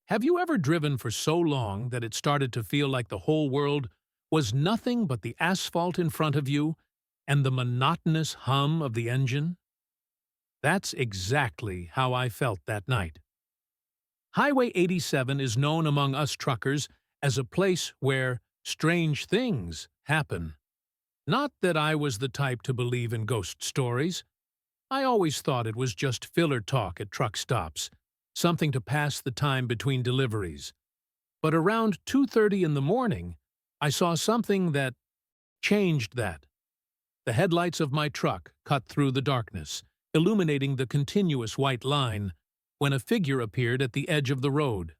Have you ever driven for so long that it started to feel like the whole world was nothing but the asphalt in front of you and the monotonous hum of the engine? That's exactly how I felt that night. Highway 87 is known among us truckers as a place where strange things happen. Not that I was the type to believe in ghost stories. I always thought it was just filler talk at truck stops, something to pass the time between deliveries. But around 2:30 in the morning, I saw something that changed that. The headlights of my truck cut through the darkness, illuminating the continuous white line, when a figure appeared at the edge of the road.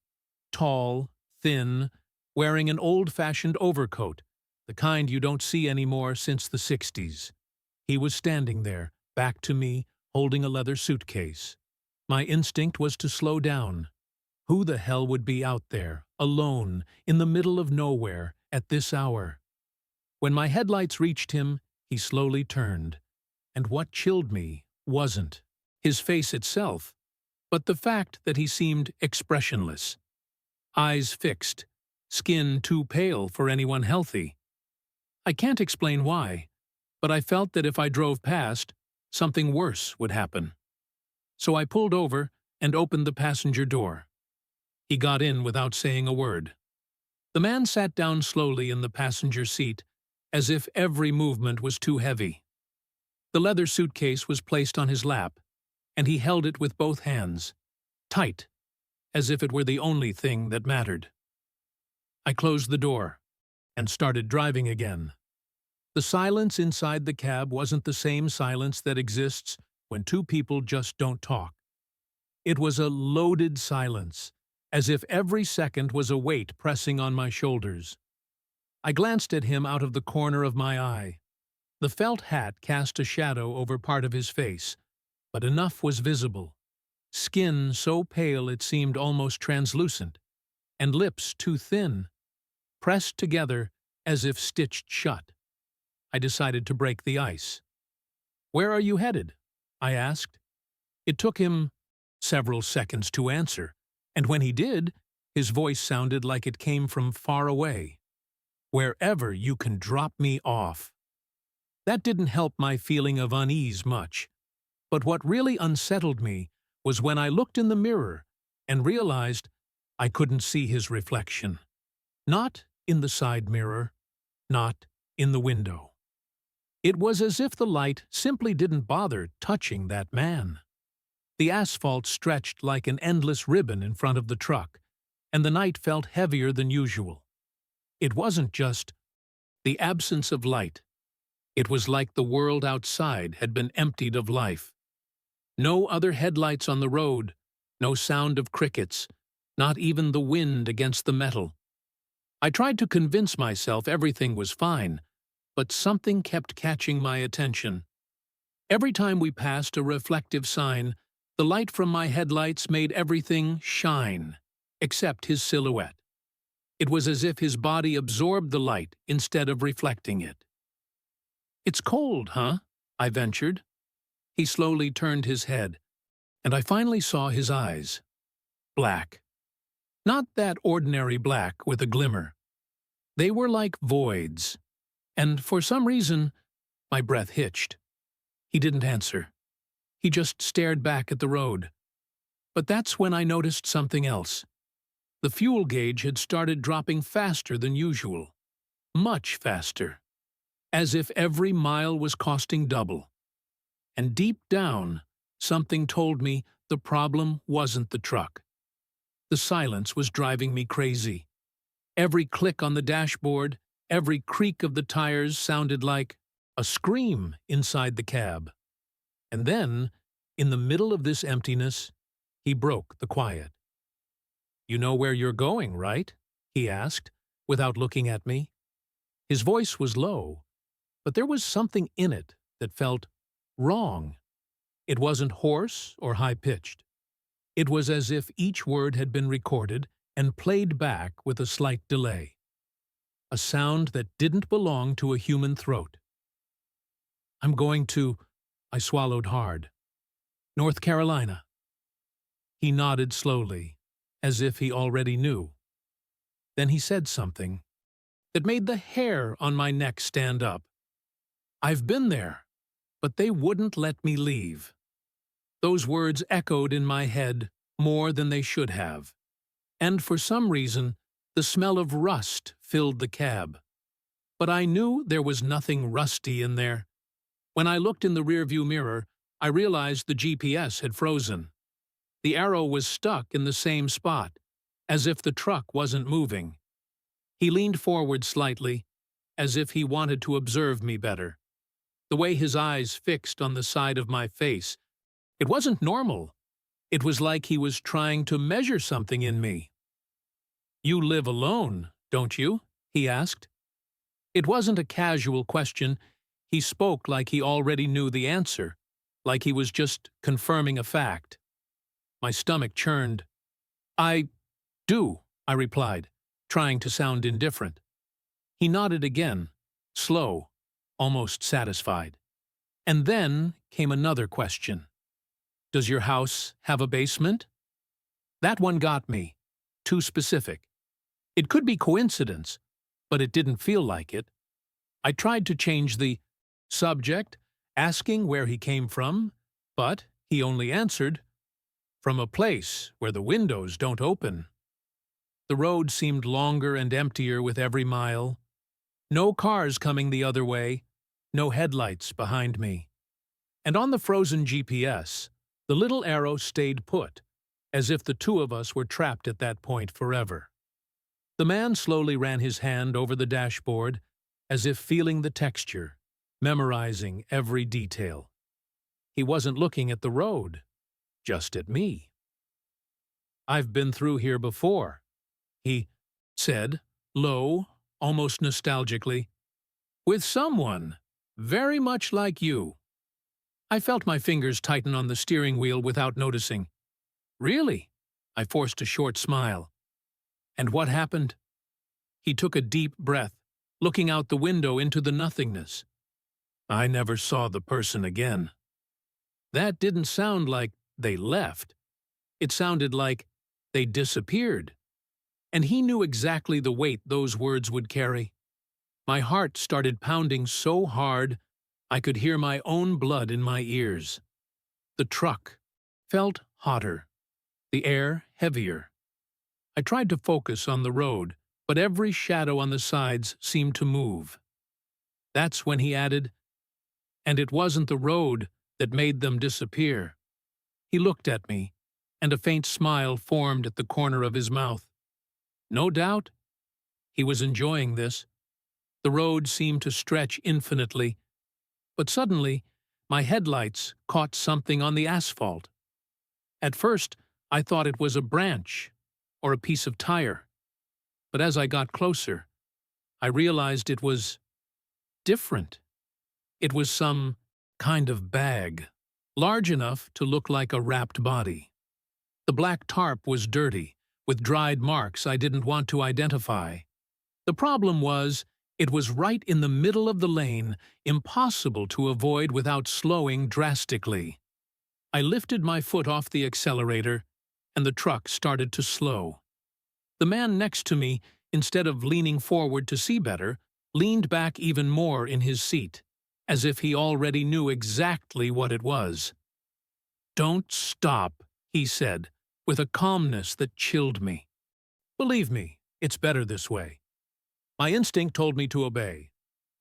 Tall, thin, wearing an old-fashioned overcoat, the kind you don't see anymore since the 60s. He was standing there, back to me, holding a leather suitcase. My instinct was to slow down. Who the hell would be out there, alone, in the middle of nowhere, at this hour? When my headlights reached him, he slowly turned. And what chilled me wasn't his face itself, but the fact that he seemed expressionless. Eyes fixed, skin too pale for anyone healthy. I can't explain why, but I felt that if I drove past, something worse would happen. So I pulled over and opened the passenger door. He got in without saying a word. The man sat down slowly in the passenger seat, as if every movement was too heavy. The leather suitcase was placed on his lap, and he held it with both hands, tight, as if it were the only thing that mattered. I closed the door and started driving again. The silence inside the cab wasn't the same silence that exists when two people just don't talk. It was a loaded silence, as if every second was a weight pressing on my shoulders. I glanced at him out of the corner of my eye. The felt hat cast a shadow over part of his face, but enough was visible. Skin so pale it seemed almost translucent, and lips too thin, pressed together as if stitched shut. I decided to break the ice. "Where are you headed?" I asked. It took him several seconds to answer, and when he did, his voice sounded like it came from far away. "Wherever you can drop me off." That didn't help my feeling of unease much, but what really unsettled me was when I looked in the mirror and realized I couldn't see his reflection. Not in the side mirror, not in the window. It was as if the light simply didn't bother touching that man. The asphalt stretched like an endless ribbon in front of the truck, and the night felt heavier than usual. It wasn't just the absence of light. It was like the world outside had been emptied of life. No other headlights on the road, no sound of crickets, not even the wind against the metal. I tried to convince myself everything was fine, but something kept catching my attention. Every time we passed a reflective sign, the light from my headlights made everything shine, except his silhouette. It was as if his body absorbed the light instead of reflecting it. "It's cold, huh?" I ventured. He slowly turned his head, and I finally saw his eyes. Black. Not that ordinary black with a glimmer. They were like voids, and for some reason, my breath hitched. He didn't answer. He just stared back at the road. But that's when I noticed something else. The fuel gauge had started dropping faster than usual. Much faster. As if every mile was costing double. And deep down, something told me the problem wasn't the truck. The silence was driving me crazy. Every click on the dashboard, every creak of the tires sounded like a scream inside the cab. And then, in the middle of this emptiness, he broke the quiet. "You know where you're going, right?" he asked, without looking at me. His voice was low, but there was something in it that felt wrong. It wasn't hoarse or high-pitched. It was as if each word had been recorded and played back with a slight delay. A sound that didn't belong to a human throat. "I'm going to—" I swallowed hard. "North Carolina." He nodded slowly. as if he already knew. Then he said something that made the hair on my neck stand up. "I've been there, but they wouldn't let me leave." Those words echoed in my head more than they should have, and for some reason, the smell of rust filled the cab. But I knew there was nothing rusty in there. When I looked in the rearview mirror, I realized the GPS had frozen. The arrow was stuck in the same spot, as if the truck wasn't moving. He leaned forward slightly, as if he wanted to observe me better. The way his eyes fixed on the side of my face, it wasn't normal. It was like he was trying to measure something in me. "You live alone, don't you?" he asked. It wasn't a casual question. He spoke like he already knew the answer, like he was just confirming a fact. My stomach churned. "I do," I replied, trying to sound indifferent. He nodded again, slow, almost satisfied. And then came another question. "Does your house have a basement?" That one got me. Too specific. It could be coincidence, but it didn't feel like it. I tried to change the subject, asking where he came from, but he only answered, "From a place where the windows don't open." The road seemed longer and emptier with every mile. No cars coming the other way, no headlights behind me. And on the frozen GPS, the little arrow stayed put, as if the two of us were trapped at that point forever. The man slowly ran his hand over the dashboard, as if feeling the texture, memorizing every detail. He wasn't looking at the road, just at me. "I've been through here before," he said, low, almost nostalgically, "with someone very much like you." I felt my fingers tighten on the steering wheel without noticing. "Really?" I forced a short smile. "And what happened?" He took a deep breath, looking out the window into the nothingness. "I never saw the person again." That didn't sound like they left. It sounded like they disappeared. And he knew exactly the weight those words would carry. My heart started pounding so hard I could hear my own blood in my ears. The truck felt hotter, the air heavier. I tried to focus on the road, but every shadow on the sides seemed to move. That's when he added, "And it wasn't the road that made them disappear." He looked at me, and a faint smile formed at the corner of his mouth. No doubt, he was enjoying this. The road seemed to stretch infinitely, but suddenly my headlights caught something on the asphalt. At first, I thought it was a branch or a piece of tire, but as I got closer, I realized it was different. It was some kind of bag, large enough to look like a wrapped body. The black tarp was dirty, with dried marks I didn't want to identify. The problem was, it was right in the middle of the lane, impossible to avoid without slowing drastically. I lifted my foot off the accelerator, and the truck started to slow. The man next to me, instead of leaning forward to see better, leaned back even more in his seat, as if he already knew exactly what it was. "Don't stop," he said, with a calmness that chilled me. "Believe me, it's better this way." My instinct told me to obey,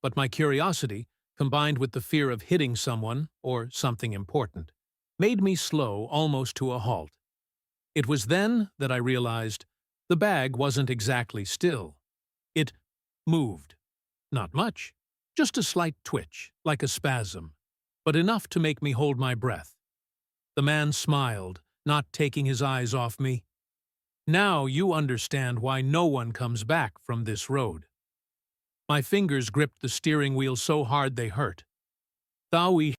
but my curiosity, combined with the fear of hitting someone, or something important, made me slow almost to a halt. It was then that I realized the bag wasn't exactly still. It moved. Not much, just a slight twitch, like a spasm, but enough to make me hold my breath. The man smiled, not taking his eyes off me. "Now you understand why no one comes back from this road." My fingers gripped the steering wheel so hard they hurt. The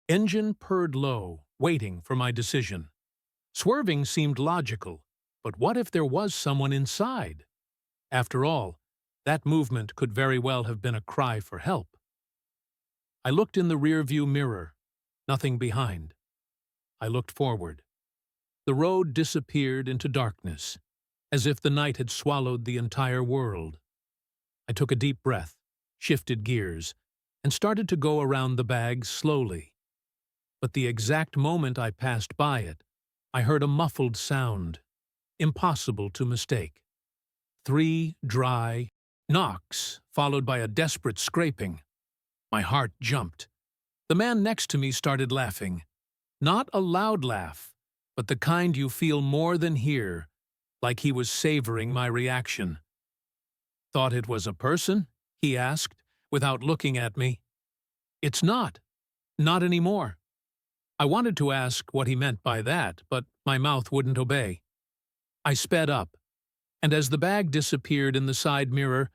engine purred low, waiting for my decision. Swerving seemed logical, but what if there was someone inside? After all, that movement could very well have been a cry for help. I looked in the rearview mirror. Nothing behind. I looked forward. The road disappeared into darkness, as if the night had swallowed the entire world. I took a deep breath, shifted gears, and started to go around the bag slowly. But the exact moment I passed by it, I heard a muffled sound, impossible to mistake. 3 dry knocks, followed by a desperate scraping. My heart jumped. The man next to me started laughing. Not a loud laugh, but the kind you feel more than hear, like he was savoring my reaction. "Thought it was a person?" he asked, without looking at me. "It's not. Not anymore." I wanted to ask what he meant by that, but my mouth wouldn't obey. I sped up, and as the bag disappeared in the side mirror,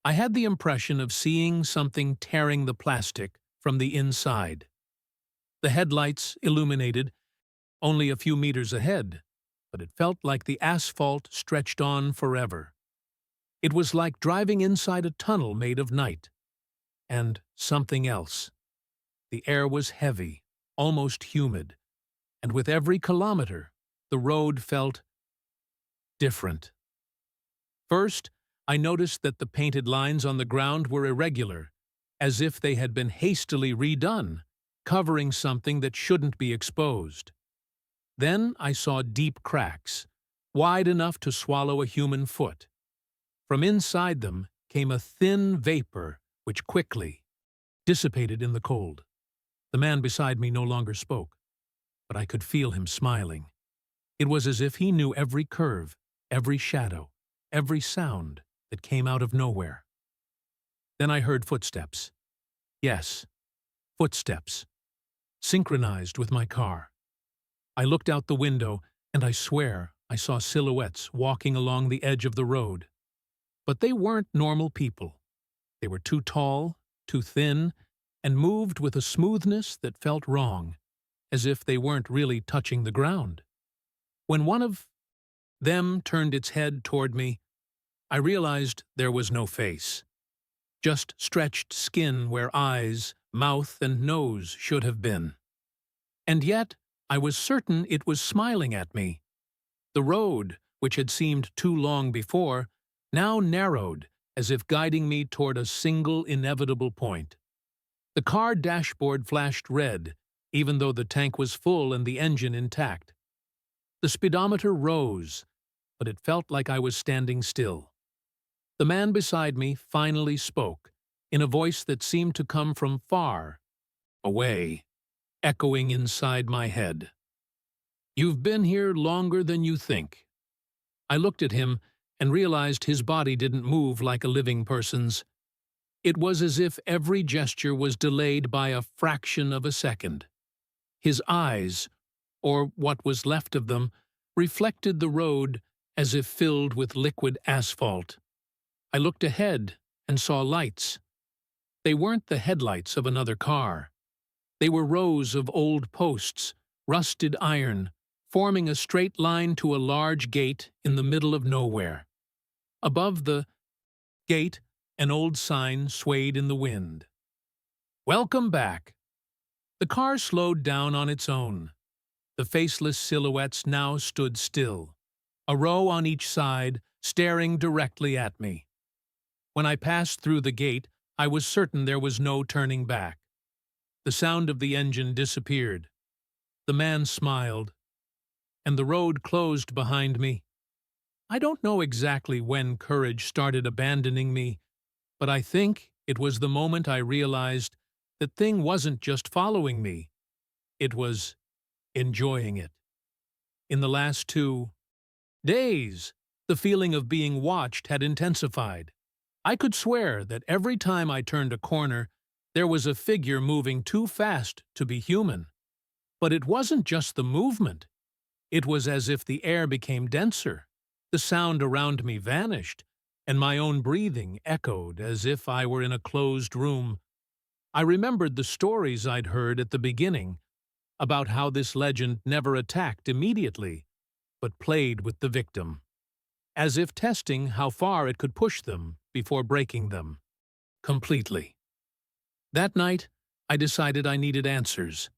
I had the impression of seeing something tearing the plastic from the inside. The headlights illuminated only a few meters ahead, but it felt like the asphalt stretched on forever. It was like driving inside a tunnel made of night. And something else. The air was heavy, almost humid, and with every kilometer, the road felt different. First, I noticed that the painted lines on the ground were irregular, as if they had been hastily redone, covering something that shouldn't be exposed. Then I saw deep cracks, wide enough to swallow a human foot. From inside them came a thin vapor which quickly dissipated in the cold. The man beside me no longer spoke, but I could feel him smiling. It was as if he knew every curve, every shadow, every sound that came out of nowhere. Then I heard footsteps. Yes, footsteps, synchronized with my car. I looked out the window, and I swear I saw silhouettes walking along the edge of the road. But they weren't normal people. They were too tall, too thin, and moved with a smoothness that felt wrong, as if they weren't really touching the ground. When one of them turned its head toward me, I realized there was no face. Just stretched skin where eyes, mouth, and nose should have been. And yet, I was certain it was smiling at me. The road, which had seemed too long before, now narrowed, as if guiding me toward a single inevitable point. The car dashboard flashed red, even though the tank was full and the engine intact. The speedometer rose, but it felt like I was standing still. The man beside me finally spoke, in a voice that seemed to come from far away, echoing inside my head. "You've been here longer than you think." I looked at him and realized his body didn't move like a living person's. It was as if every gesture was delayed by a fraction of a second. His eyes, or what was left of them, reflected the road as if filled with liquid asphalt. I looked ahead and saw lights. They weren't the headlights of another car. They were rows of old posts, rusted iron, forming a straight line to a large gate in the middle of nowhere. Above the gate, an old sign swayed in the wind. "Welcome back." The car slowed down on its own. The faceless silhouettes now stood still, a row on each side, staring directly at me. When I passed through the gate, I was certain there was no turning back. The sound of the engine disappeared. The man smiled, and the road closed behind me. I don't know exactly when courage started abandoning me, but I think it was the moment I realized that thing wasn't just following me. It was enjoying it. In the last 2 days, the feeling of being watched had intensified. I could swear that every time I turned a corner, there was a figure moving too fast to be human. But it wasn't just the movement. It was as if the air became denser, the sound around me vanished, and my own breathing echoed as if I were in a closed room. I remembered the stories I'd heard at the beginning about how this legend never attacked immediately, but played with the victim, as if testing how far it could push them before breaking them completely. That night, I decided I needed answers.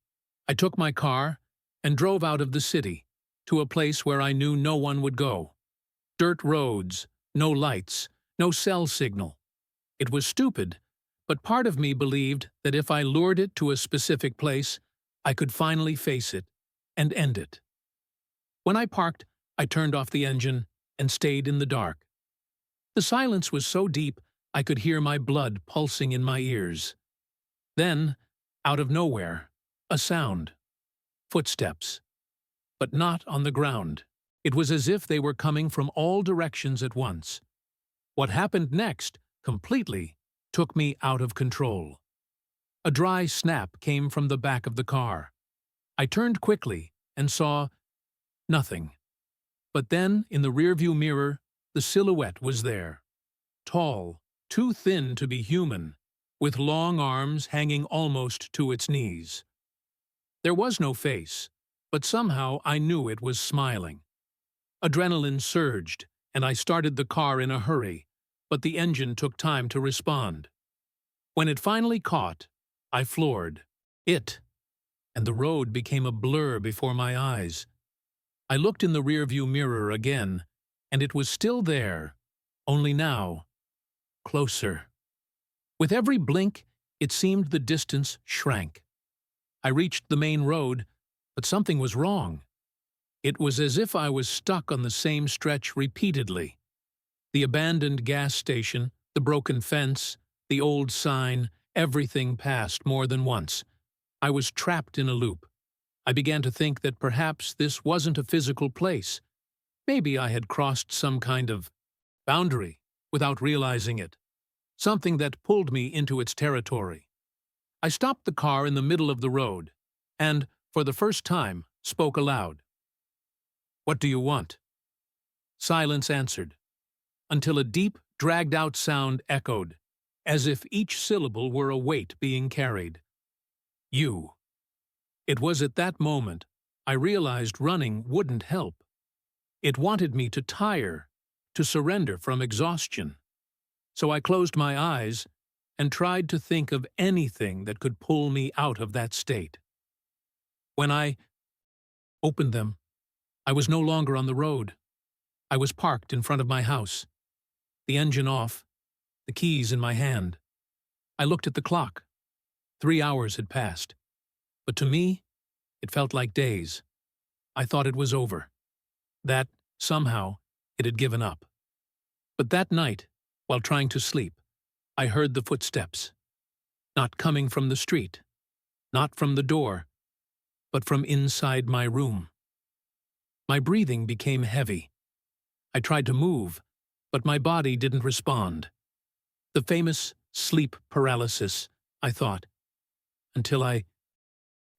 I took my car and drove out of the city to a place where I knew no one would go. Dirt roads, no lights, no cell signal. It was stupid, but part of me believed that if I lured it to a specific place, I could finally face it and end it. When I parked, I turned off the engine and stayed in the dark. The silence was so deep I could hear my blood pulsing in my ears. Then, out of nowhere, a sound. Footsteps. But not on the ground. It was as if they were coming from all directions at once. What happened next, completely, took me out of control. A dry snap came from the back of the car. I turned quickly and saw nothing. But then, in the rearview mirror, the silhouette was there. Tall, too thin to be human, with long arms hanging almost to its knees. There was no face, but somehow I knew it was smiling. Adrenaline surged, and I started the car in a hurry, but the engine took time to respond. When it finally caught, I floored it, and the road became a blur before my eyes. I looked in the rearview mirror again, and it was still there, only now, closer. With every blink, it seemed the distance shrank. I reached the main road, but something was wrong. It was as if I was stuck on the same stretch repeatedly. The abandoned gas station, the broken fence, the old sign, everything passed more than once. I was trapped in a loop. I began to think that perhaps this wasn't a physical place. Maybe I had crossed some kind of boundary without realizing it, something that pulled me into its territory. I stopped the car in the middle of the road and, for the first time, spoke aloud. "What do you want?" Silence answered, until a deep, dragged-out sound echoed, as if each syllable were a weight being carried. "You." It was at that moment I realized running wouldn't help. It wanted me to tire, to surrender from exhaustion. So I closed my eyes and tried to think of anything that could pull me out of that state. When I opened them, I was no longer on the road. I was parked in front of my house, the engine off, the keys in my hand. I looked at the clock. 3 hours had passed. But to me, it felt like days. I thought it was over. That, somehow, it had given up. But that night, while trying to sleep, I heard the footsteps. Not coming from the street, not from the door, but from inside my room. My breathing became heavy. I tried to move, but my body didn't respond. The famous sleep paralysis, I thought, until I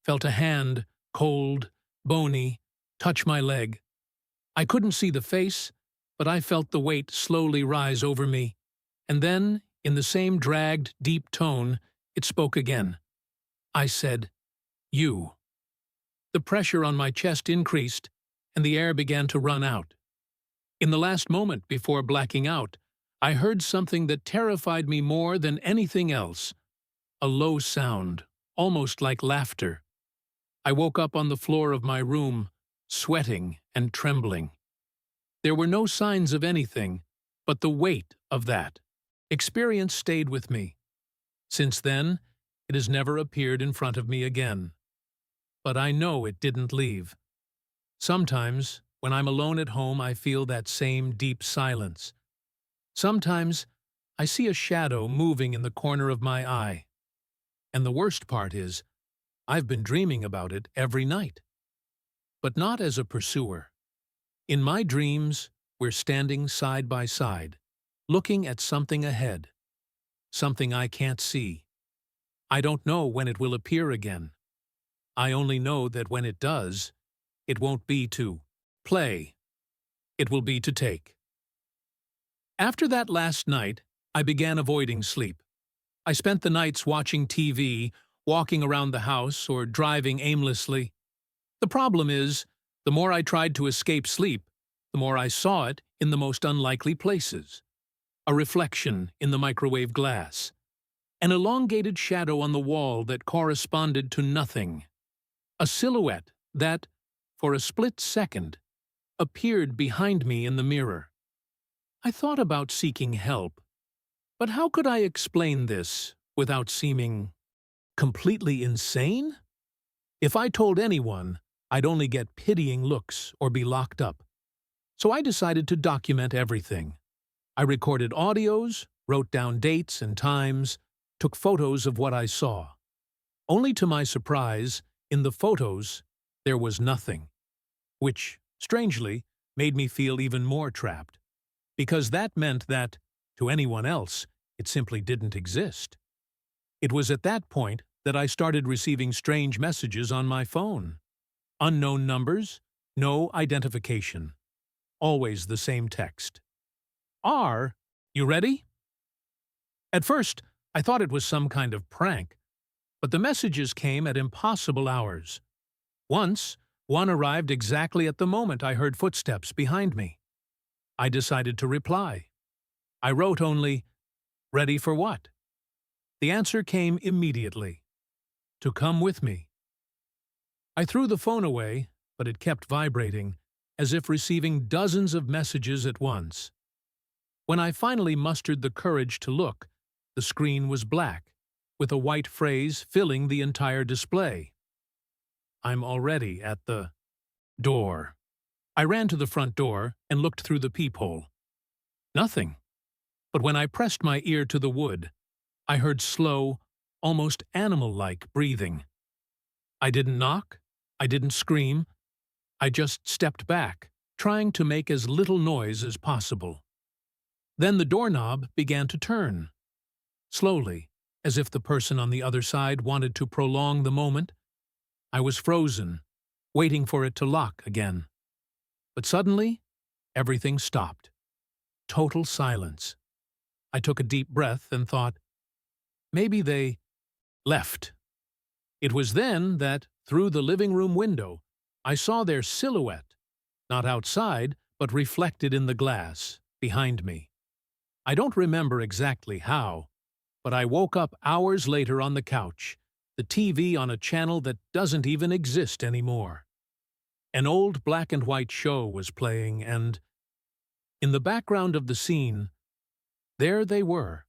felt a hand, cold, bony, touch my leg. I couldn't see the face, but I felt the weight slowly rise over me, and then, in the same dragged, deep tone, it spoke again. I said, "You." The pressure on my chest increased, and the air began to run out. In the last moment before blacking out, I heard something that terrified me more than anything else. A low sound, almost like laughter. I woke up on the floor of my room, sweating and trembling. There were no signs of anything, but the weight of that experience stayed with me. Since then, it has never appeared in front of me again. But I know it didn't leave. Sometimes, when I'm alone at home, I feel that same deep silence. Sometimes, I see a shadow moving in the corner of my eye. And the worst part is, I've been dreaming about it every night. But not as a pursuer. In my dreams, we're standing side by side, looking at something ahead, something I can't see. I don't know when it will appear again. I only know that when it does, it won't be to play. It will be to take. After that last night, I began avoiding sleep. I spent the nights watching TV, walking around the house, or driving aimlessly. The problem is, the more I tried to escape sleep, the more I saw it in the most unlikely places. A reflection in the microwave glass. An elongated shadow on the wall that corresponded to nothing. A silhouette that, for a split second, appeared behind me in the mirror. I thought about seeking help, but how could I explain this without seeming completely insane? If I told anyone, I'd only get pitying looks or be locked up. So I decided to document everything. I recorded audios, wrote down dates and times, took photos of what I saw. Only to my surprise, in the photos, there was nothing, which, strangely, made me feel even more trapped, because that meant that, to anyone else, it simply didn't exist. It was at that point that I started receiving strange messages on my phone. Unknown numbers, no identification. Always the same text. R, you ready? At first, I thought it was some kind of prank, but the messages came at impossible hours. Once, one arrived exactly at the moment I heard footsteps behind me. I decided to reply. I wrote only, "Ready for what?" The answer came immediately. To come with me. I threw the phone away, but it kept vibrating, as if receiving dozens of messages at once. When I finally mustered the courage to look, the screen was black, with a white phrase filling the entire display. I'm already at the door. I ran to the front door and looked through the peephole. Nothing. But when I pressed my ear to the wood, I heard slow, almost animal-like breathing. I didn't knock. I didn't scream. I just stepped back, trying to make as little noise as possible. Then the doorknob began to turn. Slowly, as if the person on the other side wanted to prolong the moment. I was frozen, waiting for it to lock again. But suddenly, everything stopped. Total silence. I took a deep breath and thought, maybe they left. It was then that, through the living room window, I saw their silhouette, not outside, but reflected in the glass, behind me. I don't remember exactly how, but I woke up hours later on the couch, the TV on a channel that doesn't even exist anymore. An old black-and-white show was playing, and, in the background of the scene, there they were,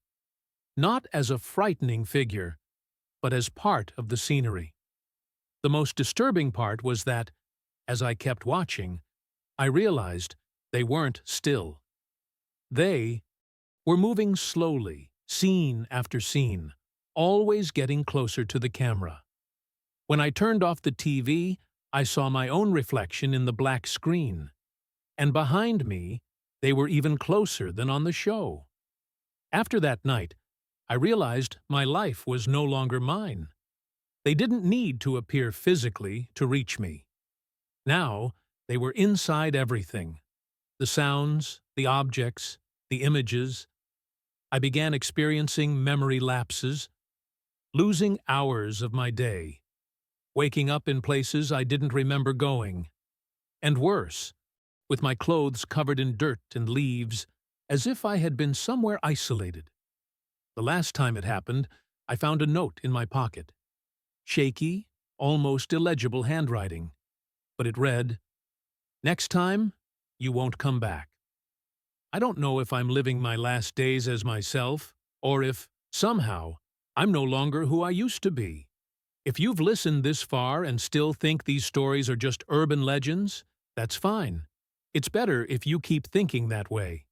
not as a frightening figure, but as part of the scenery. The most disturbing part was that, as I kept watching, I realized they weren't still. They were moving slowly, scene after scene, always getting closer to the camera. When I turned off the TV, I saw my own reflection in the black screen, and behind me, they were even closer than on the show. After that night, I realized my life was no longer mine. They didn't need to appear physically to reach me. Now, they were inside everything. The sounds, the objects, the images. I began experiencing memory lapses, losing hours of my day, waking up in places I didn't remember going, and worse, with my clothes covered in dirt and leaves, as if I had been somewhere isolated. The last time it happened, I found a note in my pocket. Shaky, almost illegible handwriting, but it read, "Next time, you won't come back." I don't know if I'm living my last days as myself, or if, somehow, I'm no longer who I used to be. If you've listened this far and still think these stories are just urban legends, that's fine. It's better if you keep thinking that way.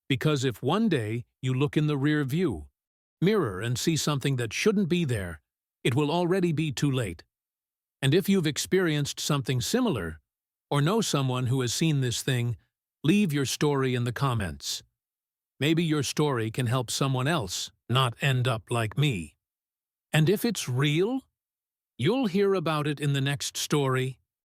Because if one day you look in the rear view mirror and see something that shouldn't be there, it will already be too late. And if you've experienced something similar, or know someone who has seen this thing, leave your story in the comments. Maybe your story can help someone else not end up like me. And if it's real, you'll hear about it in the next story.